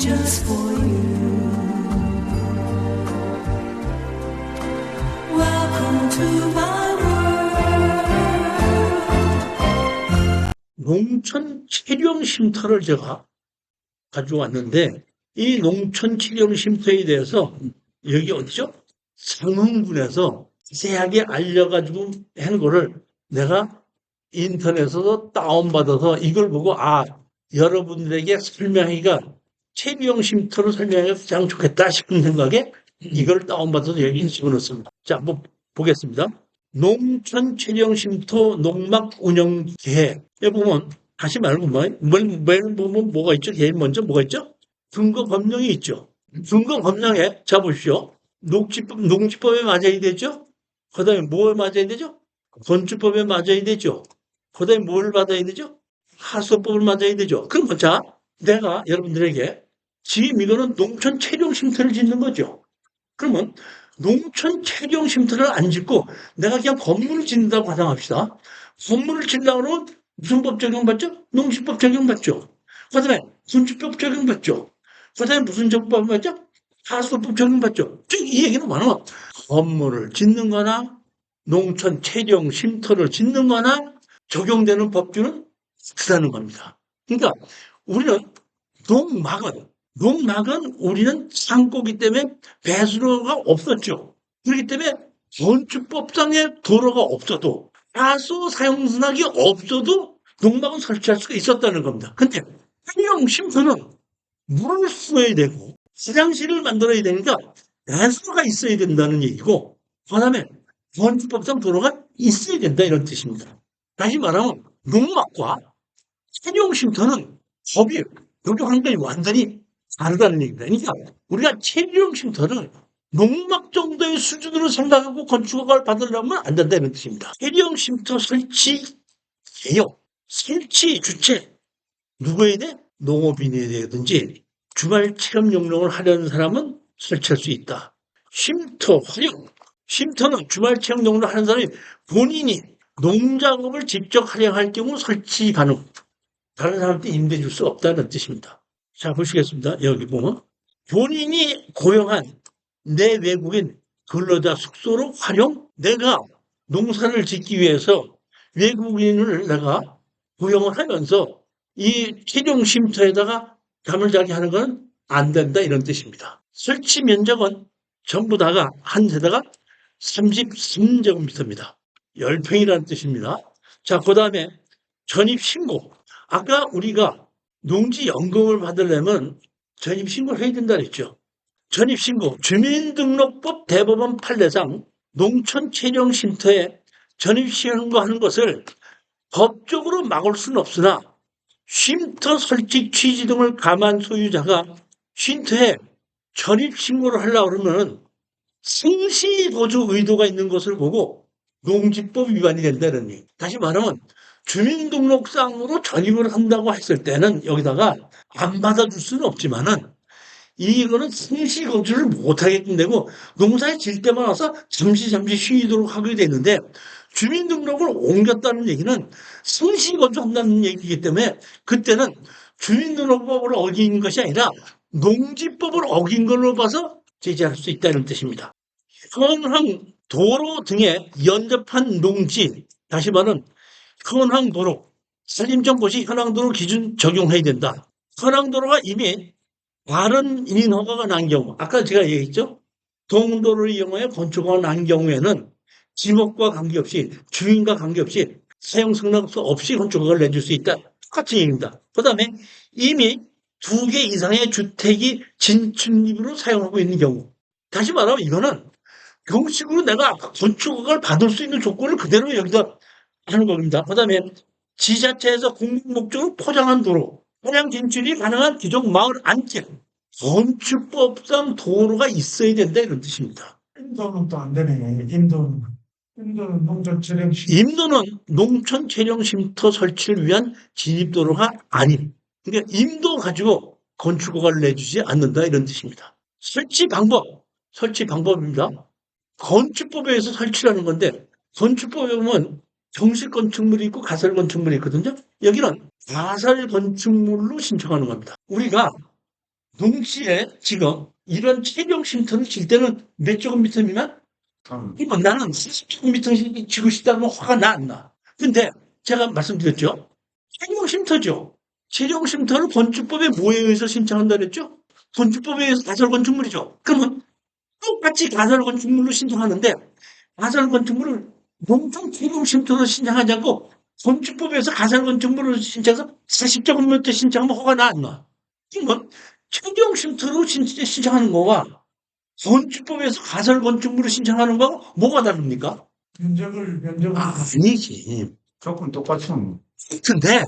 just for you. Welcome to my world. 농촌 체령 쉼터를 제가 가져왔는데, 이 농촌 체령 쉼터에 대해서 여기 어디죠? 상흥군에서 자세하게 알려가지고 한 거를 내가 인터넷에서 다운받아서 이걸 보고, 여러분들에게 설명하기가, 체리형 쉼터를 설명하기가 가장 좋겠다 싶은 생각에 이걸 다운받아서 여기 집어넣습니다. 자, 한번 보겠습니다. 농촌 체리형 쉼터 농막 운영 계획에 보면, 다시 말하면 보면 뭐가 있죠? 제일 먼저 뭐가 있죠? 근거 법령이 있죠. 근거 법령에, 자 보십시오. 농지법에 맞아야 되죠? 그 다음에 뭘 맞아야 되죠? 건축법에 맞아야 되죠. 그 다음에 뭘 받아야 되죠? 하수법을 맞아야 되죠. 그럼 자, 내가 여러분들에게 지금 이거는 농촌 체령 쉼터를 짓는 거죠. 그러면 농촌 체령 쉼터를 안 짓고 내가 그냥 건물을 짓는다고 가정합시다. 건물을 짓려고 하면 무슨 법 적용받죠? 농지법 적용받죠. 그 다음에 건축법 적용받죠. 그 다음에 무슨 적법 받죠? 하수법 적용받죠. 즉, 이 얘기는 뭐냐면 건물을 짓는 거나 농촌 체령 쉼터를 짓는 거나 적용되는 법규는 같다는 겁니다. 그러니까 우리는 농막은 우리는 상고기 때문에 배수로가 없었죠. 그렇기 때문에 건축법상의 도로가 없어도 하수 사용수납이 없어도 농막은 설치할 수가 있었다는 겁니다. 근데 체령 쉼터는 물을 쏘아야 되고 화장실을 만들어야 되니까 배수로가 있어야 된다는 얘기고, 그다음에 건축법상 도로가 있어야 된다 이런 뜻입니다. 다시 말하면 농막과 체령 쉼터는 법이 여기 환경이 완전히 다르다는 얘기입니다. 그러니까 우리가 체령 쉼터를 농막 정도의 수준으로 생각하고 건축허가를 받으려면 안 된다 이런 뜻입니다. 체령 쉼터 설치 개요, 설치 주체 누구에 대해? 농업인에 대해든지 주말 체험 용역을 하려는 사람은 설치할 수 있다. 쉼터 활용, 쉼터는 주말 체험 용역을 하는 사람이 본인이 농작업을 직접 활용할 경우 설치 가능. 다른 사람한테 임대해 줄 수 없다는 뜻입니다. 자, 보시겠습니다. 여기 보면 본인이 고용한 내 외국인 근로자 숙소로 활용. 내가 농사를 짓기 위해서 외국인을 내가 고용을 하면서 이 체령 쉼터에다가 잠을 자게 하는 건 안 된다 이런 뜻입니다. 설치 면적은 전부 다가 한 세대가 33제곱미터입니다. 10평이라는 뜻입니다. 자, 그 다음에 전입신고. 아까 우리가 농지연금을 받으려면 전입신고를 해야 된다 그랬죠. 전입신고, 주민등록법 대법원 판례상 농촌 체령 쉼터에 전입신고하는 것을 법적으로 막을 수는 없으나 쉼터 설치 취지 등을 감한 소유자가 쉼터에 전입신고를 하려고 그러면 승시 거주 의도가 있는 것을 보고 농지법 위반이 된다는 얘기. 다시 말하면 주민등록상으로 전입을 한다고 했을 때는 여기다가 안 받아줄 수는 없지만은 이거는 승시 거주를 못하게끔 되고 농사에 질 때만 와서 잠시 쉬도록 하게 되는데, 주민등록을 옮겼다는 얘기는 승시 거주한다는 얘기이기 때문에 그때는 주민등록법을 어긴 것이 아니라 농지법을 어긴 걸로 봐서 제재할 수 있다는 뜻입니다. 현황 도로 등에 연접한 농지, 다시 말하면 현황도로, 산림청고시 현황도로 기준 적용해야 된다. 현황도로가 이미 다른 인허가가 난 경우, 아까 제가 얘기했죠? 동도를 이용하여 건축허가 난 경우에는 지목과 관계없이, 주인과 관계없이 사용 승낙서 없이 건축허가를 내줄 수 있다. 똑같은 얘기입니다. 그 다음에 이미 2개 이상의 주택이 진축입으로 사용하고 있는 경우. 다시 말하면 이거는 형식으로 내가 건축허가를 받을 수 있는 조건을 그대로 여기다 하는 겁니다. 그 다음에 지자체에서 공공 목적으로 포장한 도로, 차량 진출이 가능한 기존 마을 안쪽, 건축법상 도로가 있어야 된다 이런 뜻입니다. 인도는 또 안 되네. 인도는 농촌 체령 쉼터. 임도는 농촌 체령 쉼터 설치를 위한 진입도로가 아님. 그러니까 임도 가지고 건축허가를 내주지 않는다 이런 뜻입니다. 설치 방법입니다. 건축법에 의해서 설치라는 건데, 건축법에 보면 정식 건축물이 있고 가설 건축물이 있거든요. 여기는 가설 건축물로 신청하는 겁니다. 우리가 농지에 지금 이런 체경 쉼터를 칠 때는 몇 제곱미터 미만? 이거 나는 40제곱미터 지고 싶다면 화가 나, 안 나? 근데 제가 말씀드렸죠. 체경 쉼터죠. 체경 쉼터를 건축법에 뭐에 의해서 신청한다 그랬죠? 건축법에 의해서 가설 건축물이죠. 그러면 똑같이 가설 건축물로 신청하는데 가설 건축물을 농촌 체경 쉼터로 신청하지 않고 건축법에서 가설 건축물을 신청해서 40제곱미터 신청하면 화가 나, 안 나? 이건 체경 쉼터로 신청하는 거와 건축법에서 가설 건축물을 신청하는 거 뭐가 다릅니까? 면적을 아니지. 조금 똑같죠. 근데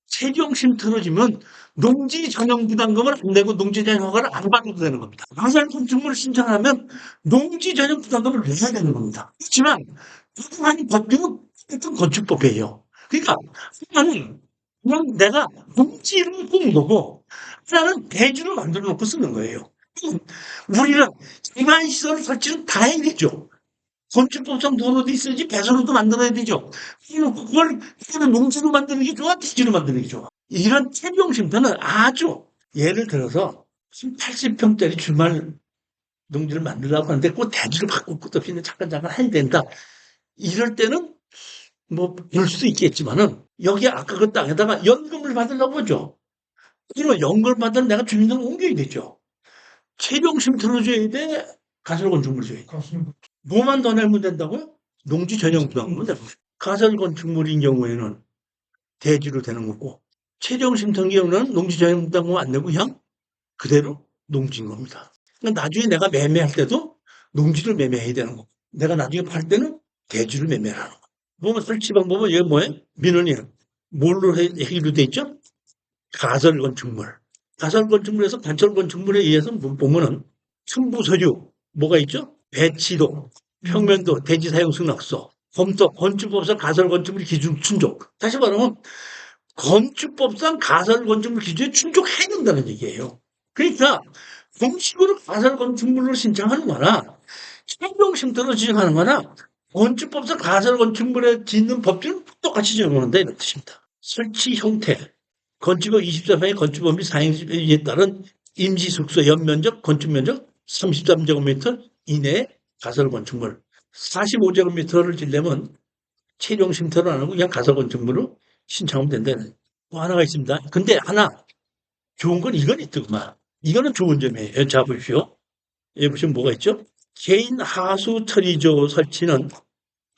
체경 쉼터로 지면 농지 전용 부담금을 안 내고 농지 전용 허가를 안 받아도 되는 겁니다. 가설 건축물을 신청하면 농지 전용 부담금을 내야 되는 겁니다. 그렇지만 부동산 법규는 어떤 건축법이에요. 그러니까 하나는 그냥 내가 농지를 꾼 거고 하나는 대지를 만들어 놓고 쓰는 거예요. 우리는 기반 시설 설치는 다 해야 되죠. 건축법상 도로도 있어야지 배선로도 만들어야 되죠. 그걸 농지로 만드는 게 좋아, 대지로 만드는 게 좋아. 이런 체경 쉼터는 아주 예를 들어서 80평짜리 주말 농지를 만들려고 하는데 꼭 대지로 바꿀 것도 없이 잠깐 해야 된다. 이럴 때는 뭐 그럴 수도 있겠지만은 여기 아까 그 땅에다가 연금을 받으려고 하죠. 그러면 연금을 받으면 내가 주민등록 옮겨야 되죠. 체경 쉼터로 줘야 돼, 가설 건축물을 줘야 돼. 가슴 뭐만 더 내면 된다고요? 농지 전용 부담금은 내고 가설 건축물인 경우에는 대지로 되는 거고 체경 쉼터인 경우는 농지 전용 부담금 안 내고 그냥 그대로 농지인 겁니다. 그러니까 나중에 내가 매매할 때도 농지를 매매해야 되는 거고 내가 나중에 팔 때는 대지를 매매를 하는 거. 보면 설치 방법은 이게 뭐예요? 민원이 뭘로 해결이 돼 있죠? 가설 건축물. 가설 건축물에서 관철 건축물에 의해서 보면은 첨부서류 뭐가 있죠? 배치도, 평면도, 대지 사용 승낙서, 검토, 건축법상 가설 건축물 기준 충족. 다시 말하면 건축법상 가설 건축물 기준에 충족해야 된다는 얘기예요. 그러니까 공식으로 가설 건축물로 신청하는 거나 체경 쉼터로 지정하는 거나 건축법상 가설 건축물에 짓는 법규는 똑같이 적용한다 이런 뜻입니다. 설치 형태, 건축법 24항의 건축법 및 사행에 따른 임시숙소 연면적, 건축면적 33제곱미터 이내의 가설 건축물. 45제곱미터를 지려면 체경 쉼터를 안 하고 그냥 가설 건축물로 신청하면 된다는 거 하나가 있습니다. 근데 하나 좋은 건 이건 있더구만. 이거는 좋은 점이에요. 자 보십시오. 여기 보시면 뭐가 있죠? 개인 하수 처리조 설치는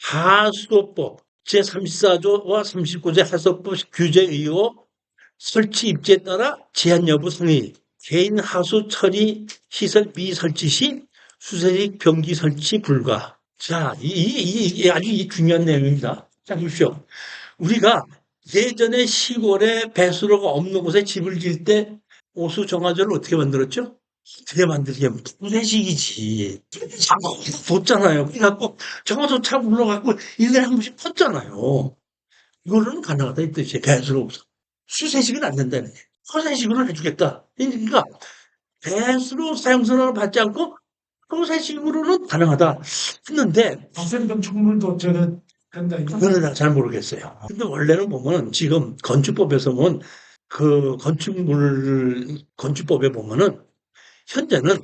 하수도법 제34조와 39조 하수도법 규제에 의거 설치 입지에 따라 제한 여부 상의 개인 하수 처리 시설 미설치 시 수세식 변기 설치 불가. 자, 이게 아주 중요한 내용입니다. 자, 보십시오. 우리가 예전에 시골에 배수로가 없는 곳에 집을 지을 때 오수 정화조를 어떻게 만들었죠? 어떻게 만들게 부대식이지. 자꾸 뒀잖아요. 그래갖고 정화조 차 불러갖고 1년에 한 번씩 폈잖아요. 이거는 가능하다 이 뜻이에요. 배수로 없어. 수세식은 안 된다는 얘기예요. 서세식으로 해주겠다. 그러니까 배수로 사용선언을 받지 않고 소세식으로는 가능하다 했는데 가슴 건축물도 저는 된다 이거. 그거는 내가 잘 모르겠어요. 근데 원래는 보면 지금 건축법에서 보면 그 건축법에 보면은 현재는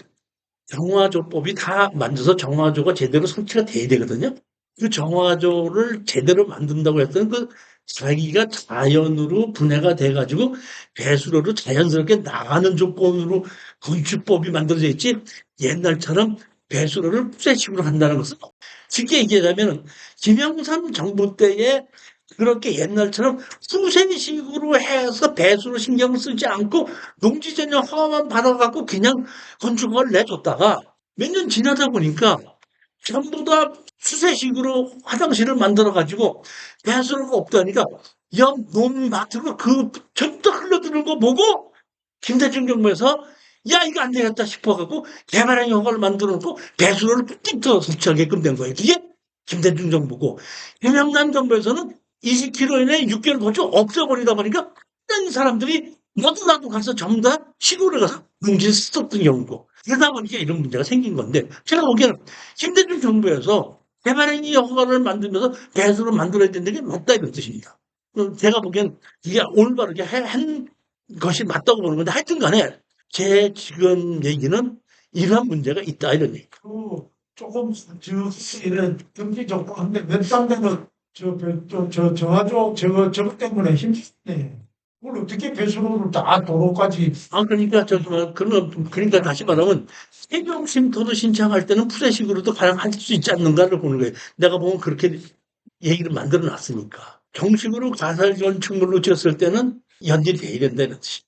정화조법이 다 만들어서 정화조가 제대로 설치가 돼야 되거든요. 그 정화조를 제대로 만든다고 했던 그 자기가 자연으로 분해가 돼가지고 배수로로 자연스럽게 나가는 조건으로 건축법이 만들어져 있지 옛날처럼 배수로를 푸세식으로 한다는 것은 쉽게 얘기하자면 김영삼 정부 때에 그렇게 옛날처럼 푸세식으로 해서 배수로 신경을 쓰지 않고 농지 전용 허가만 받아갖고 그냥 건축허가를 내줬다가 몇 년 지나다 보니까 전부 다 수세식으로 화장실을 만들어가지고 배수로가 없다니까 옆 논밭으로 그 전부 흘러드는 거 보고 김대중 정부에서 야 이거 안 되겠다 싶어갖고 개발행 허가를 만들어놓고 배수로를 뚝뚝 설치하게끔 된 거예요. 그게 김대중 정부고 김영남 정부에서는 20km 이내에 6개월 거쳐 없애버리다 보니까 다른 사람들이 너도 나도 가서 전부 다 시골에 가서 농지를 썼던 경우고 그러다 보니까 이런 문제가 생긴 건데 제가 보기에는 김대중 정부에서 개발행위 허가를 만들면서 배수로 만들어야 되는 게 맞다 이런 뜻입니다. 제가 보기엔 이게 올바르게 한 것이 맞다고 보는 건데 하여튼 간에 제 지금 얘기는 이러한 문제가 있다 이런 얘기. 조금 이런 경기 좋고 한데 몇 단계는 저하족 저것 때문에 힘드네. 그걸 어떻게 배수로를 다 도로까지 그러니까 그러니까 다시 말하면 세경 쉼터도 신청할 때는 푸대식으로도 가능할 수 있지 않는가를 보는 거예요. 내가 보면 그렇게 얘기를 만들어 놨으니까. 정식으로 가설 건축물로 지었을 때는 연질이 돼야 된다는 뜻이.